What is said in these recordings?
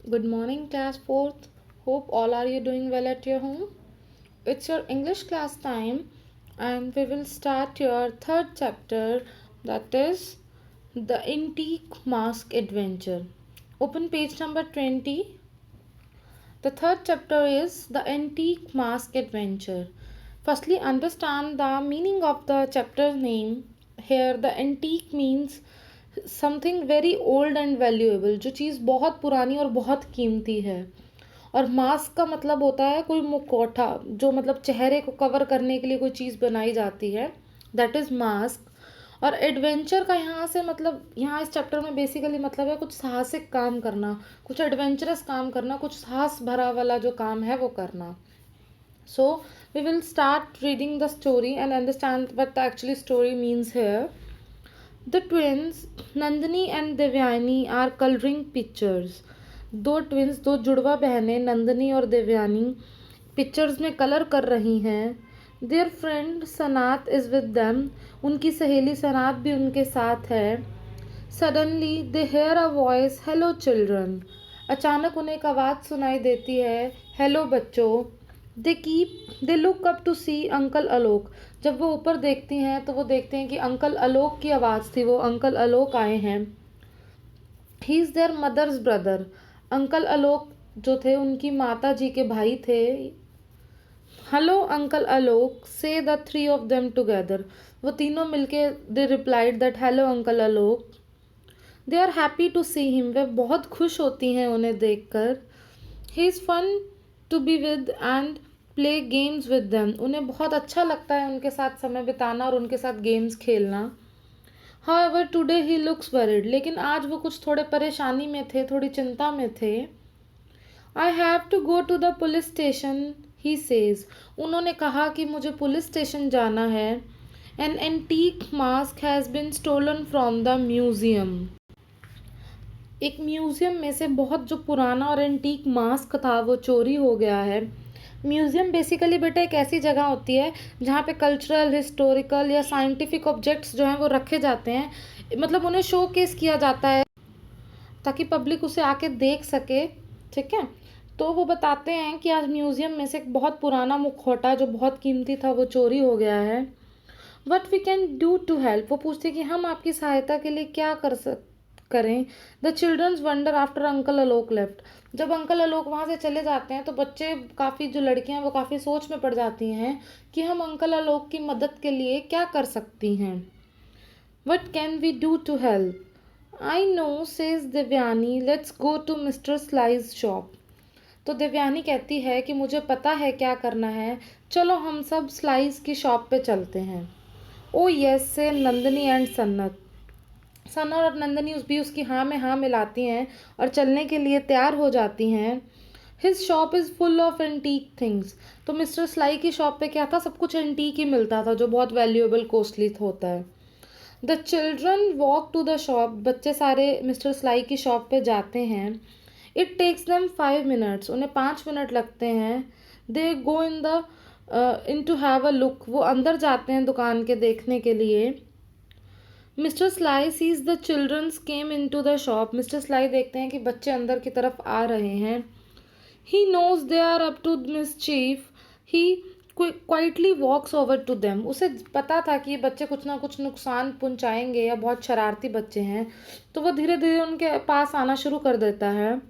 Good morning, class 4th. Hope all are you doing well at your home. It's your English class time, and we will start your third chapter, that is the Antique Mask Adventure. Open page number 20. The third chapter is the Antique Mask Adventure. Firstly, understand the meaning of the chapter name. Here, the antique means something very old and valuable, जो चीज़ बहुत पुरानी और बहुत कीमती है। और mask का मतलब होता है कोई मुखौटा, जो मतलब चेहरे को कवर करने के लिए कोई चीज़ बनाई जाती है, दैट इज़ मास्क। और एडवेंचर का यहाँ से मतलब यहाँ इस चैप्टर में बेसिकली मतलब है कुछ साहसिक काम करना, कुछ एडवेंचरस काम करना, कुछ साहस भरा वाला जो काम है वो करना। So we will start reading the story and understand what the actually story means here. The twins Nandini and Devyani are coloring pictures. दो जुड़वा बहनें नंदनी और देवयानी पिक्चर्स में कलर कर रही हैं। Their friend सनात is with them. उनकी सहेली सनात भी उनके साथ है। Suddenly they hear a voice, "Hello children." अचानक उन्हें एक आवाज़ सुनाई देती है, "हेलो बच्चों।" They look up to see uncle Alok. जब वो ऊपर देखती हैं तो वो देखते हैं कि अंकल आलोक की आवाज़ थी, वो अंकल आलोक आए हैं। He is their mother's brother. Uncle Alok जो थे उनकी माता जी के भाई थे। Hello uncle Alok, say the three of them together. वो तीनों मिलके they replied that hello uncle Alok. They are happy to see him. वे बहुत खुश होती हैं उन्हें देखकर। He is fun to be with and play games with them. उन्हें बहुत अच्छा लगता है उनके साथ समय बिताना और उनके साथ गेम्स खेलना। However today he looks worried. लेकिन आज वो कुछ थोड़े परेशानी में थे, थोड़ी चिंता में थे। I have to go to the police station, he says. उन्होंने कहा कि मुझे पुलिस स्टेशन जाना है। An antique mask has been stolen from the museum. एक म्यूज़ियम में से बहुत जो पुराना और एंटीक मास्क था वो चोरी हो गया है। म्यूज़ियम बेसिकली बेटा एक ऐसी जगह होती है जहाँ पे कल्चरल, हिस्टोरिकल या साइंटिफिक ऑब्जेक्ट्स जो हैं वो रखे जाते हैं, मतलब उन्हें शो केस किया जाता है ताकि पब्लिक उसे आके देख सके। ठीक है, तो वो बताते हैं कि आज म्यूज़ियम में से एक बहुत पुराना मुखौटा जो बहुत कीमती था वो चोरी हो गया है। What we can do to help. वो पूछते कि हम आपकी सहायता के लिए क्या करें। The childrens wonder after uncle Alok left. जब अंकल आलोक वहाँ से चले जाते हैं तो बच्चे काफ़ी, जो लड़कियाँ वो काफ़ी सोच में पड़ जाती हैं कि हम अंकल आलोक की मदद के लिए क्या कर सकती हैं। What can we do to help. I know says Devyani, let's go to mister Sly's shop. तो देवयानी कहती है कि मुझे पता है क्या करना है, चलो हम सब स्लाइस की शॉप पे चलते हैं। ओ यस से नंदनी एंड सन्नत। सना और नंदनी उसकी हाँ में हाँ मिलाती हैं और चलने के लिए तैयार हो जाती हैं। His shop is full of antique things. तो मिस्टर स्लाई की शॉप पे क्या था, सब कुछ एंटीक ही मिलता था जो बहुत वैल्यूएबल, कॉस्टली होता है। The children walk to the shop. बच्चे सारे मिस्टर स्लाई की शॉप पे जाते हैं। It takes them 5 minutes. उन्हें 5 मिनट लगते हैं। They go in to have a look. वो अंदर जाते हैं दुकान के देखने के लिए। Mister Sly sees the childrens came in to the shop. Mister Sly देखते हैं कि बच्चे अंदर की तरफ आ रहे हैं। He knows they are up to mischief. He quietly walks over to them. उसे पता था कि ये बच्चे कुछ ना कुछ नुकसान पहुंचाएंगे या बहुत शरारती बच्चे हैं, तो वो धीरे धीरे उनके पास आना शुरू कर देता है।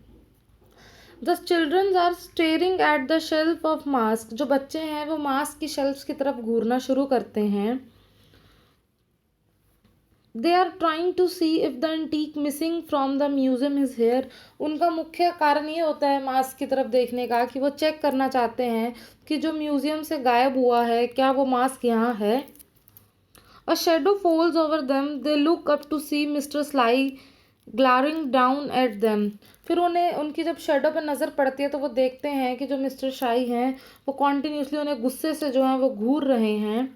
The childrens are staring at the shelf of mask. जो बच्चे हैं वो मास्क की शेल्फ की तरफ घूरना शुरू करते हैं। They are trying to see if the antique missing from the museum is here. उनका मुख्य कारण ये होता है मास्क की तरफ देखने का कि वो चेक करना चाहते हैं कि जो म्यूजियम से गायब हुआ है क्या वो मास्क यहाँ है। A shadow falls over them. They look up to see mister Sly glaring down at them. फिर उन्हें उनकी जब शेडो पर नज़र पड़ती है तो वो देखते हैं कि जो मिस्टर शाई हैं वो कॉन्टीन्यूसली उन्हें गुस्से से जो है वो घूर रहे हैं।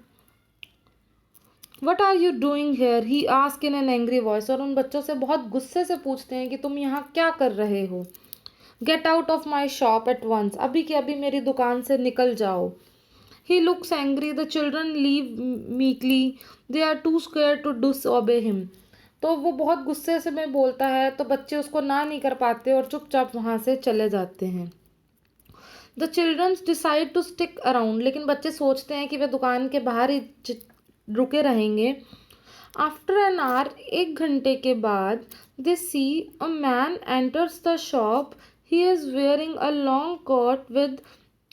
What are you doing here, he ask in an angry voice. और उन बच्चों से बहुत गुस्से से पूछते हैं कि तुम यहाँ क्या कर रहे हो। Get out of my shop at once. अभी के अभी मेरी दुकान से निकल जाओ। He looks angry. The children leave meekly. They are too scared to disobey him. तो वो बहुत गुस्से से में बोलता है, तो बच्चे उसको ना नहीं कर पाते और चुपचाप वहाँ से चले जाते हैं। The childrens decide to stick around, लेकिन बच्चे सोचते हैं कि वे दुकान के बाहर ही रुके रहेंगे। आफ्टर एन आवर, 1 घंटे के बाद, they see a man enters the shop. He is wearing a long coat with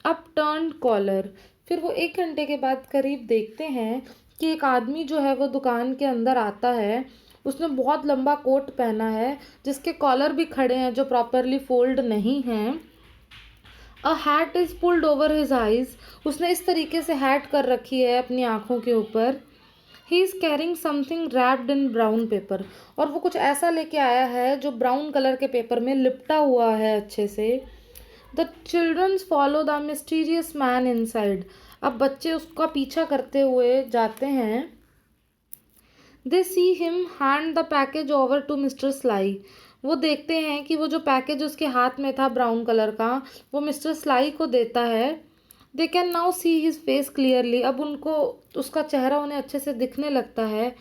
upturned collar. फिर वो 1 घंटे के बाद करीब देखते हैं कि एक आदमी जो है वो दुकान के अंदर आता है। उसने बहुत लंबा कोट पहना है जिसके कॉलर भी खड़े हैं जो प्रॉपरली फोल्ड नहीं हैं। अ hat is pulled over his eyes. उसने इस तरीके से हैट कर रखी है अपनी आँखों के ऊपर। He is carrying something wrapped in brown paper. और वो कुछ ऐसा लेके आया है जो ब्राउन कलर के पेपर में लिपटा हुआ है अच्छे से। The childrens follow the mysterious man inside. अब बच्चे उसका पीछा करते हुए जाते हैं। They see him hand the package over to mister Sly. वो देखते हैं कि वो जो पैकेज उसके हाथ में था ब्राउन कलर का, वो मिस्टर स्लाई को देता है। They can now see his face clearly. अब उनको उसका चेहरा उन्हें अच्छे से दिखने लगता है।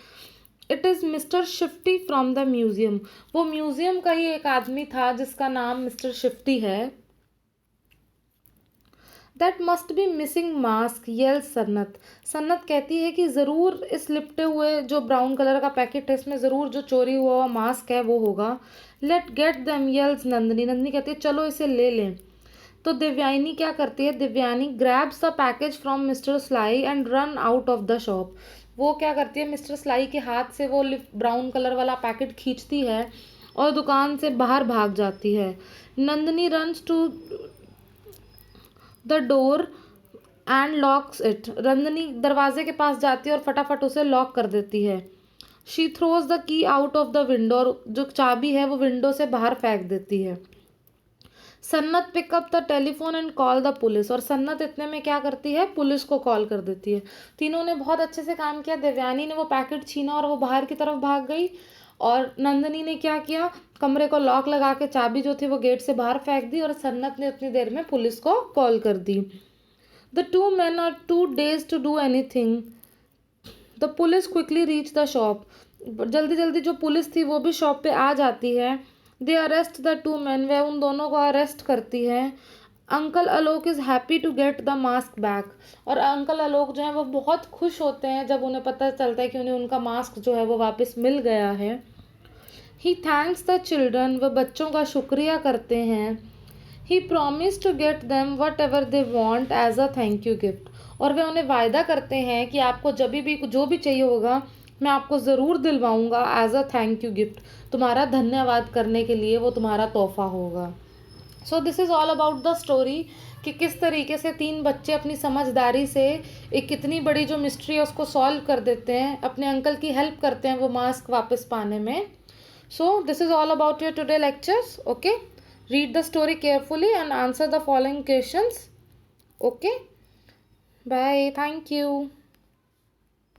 It is mister Shifty from the museum. वो म्यूज़ियम का ही एक आदमी था जिसका नाम मिस्टर शिफ्टी है। That must be missing mask yell Sannat. Sannat कहती है कि ज़रूर इस लिपटे हुए जो ब्राउन कलर का पैकेट है इसमें ज़रूर जो चोरी हुआ मास्क है वो होगा। Let get them येल्स Nandini. Nandini कहती है चलो इसे ले लें। तो दिव्यानी क्या करती है, Divyani grabs the package from mister sly and run out of the shop. वो क्या करती है, मिस्टर स्लाई के हाथ से वो ब्राउन कलर वाला पैकेट खींचती है और दुकान से बाहर भाग जाती है। Nandini runs to the door and locks it. Nandini दरवाजे के पास जाती है और फटाफट उसे लॉक कर देती है। She throws the key out of the window. और जो चाबी है वो विंडो से बाहर फेंक देती है। Sannat pick up the telephone and call the police. और सन्नत इतने में क्या करती है, पुलिस को कॉल कर देती है। तीनों ने बहुत अच्छे से काम किया। दिव्यानी ने वो पैकेट छीना और वो बाहर की तरफ भाग गई, और नंदनी ने क्या किया, कमरे को लॉक लगा के चाबी जो थी वो गेट से बाहर फेंक दी, और सन्नत ने उतनी देर में पुलिस को कॉल कर दी। The two man are too dazed to do anything. The police quickly reach the shop. जल्दी जल्दी जो पुलिस थी वो भी शॉप पे आ जाती है। They arrest the two man. वह उन दोनों को अरेस्ट करती है। Uncle Alok is happy to get the mask back. और अंकल आलोक जो है वो बहुत खुश होते हैं जब उन्हें पता चलता है कि उन्हें उनका मास्क जो है वो वापस मिल गया है। He thanks the children. वह बच्चों का शुक्रिया करते हैं। He promise to get them whatever they want as a thank you gift. और वे उन्हें वायदा करते हैं कि आपको जब भी जो भी चाहिए होगा मैं आपको ज़रूर दिलवाऊंगा as a thank you gift. तुम्हारा धन्यवाद करने के लिए वो तुम्हारा तोहफा होगा। So this is all about the story कि किस तरीके से 3 बच्चे अपनी समझदारी से एक कितनी बड़ी जो मिस्ट्री है उसको सॉल्व कर देते हैं, अपने अंकल की हेल्प करते हैं वो मास्क वापस पाने में। So this is all about your today lectures. Okay, read the story carefully and answer the following questions. Okay, bye, thank you.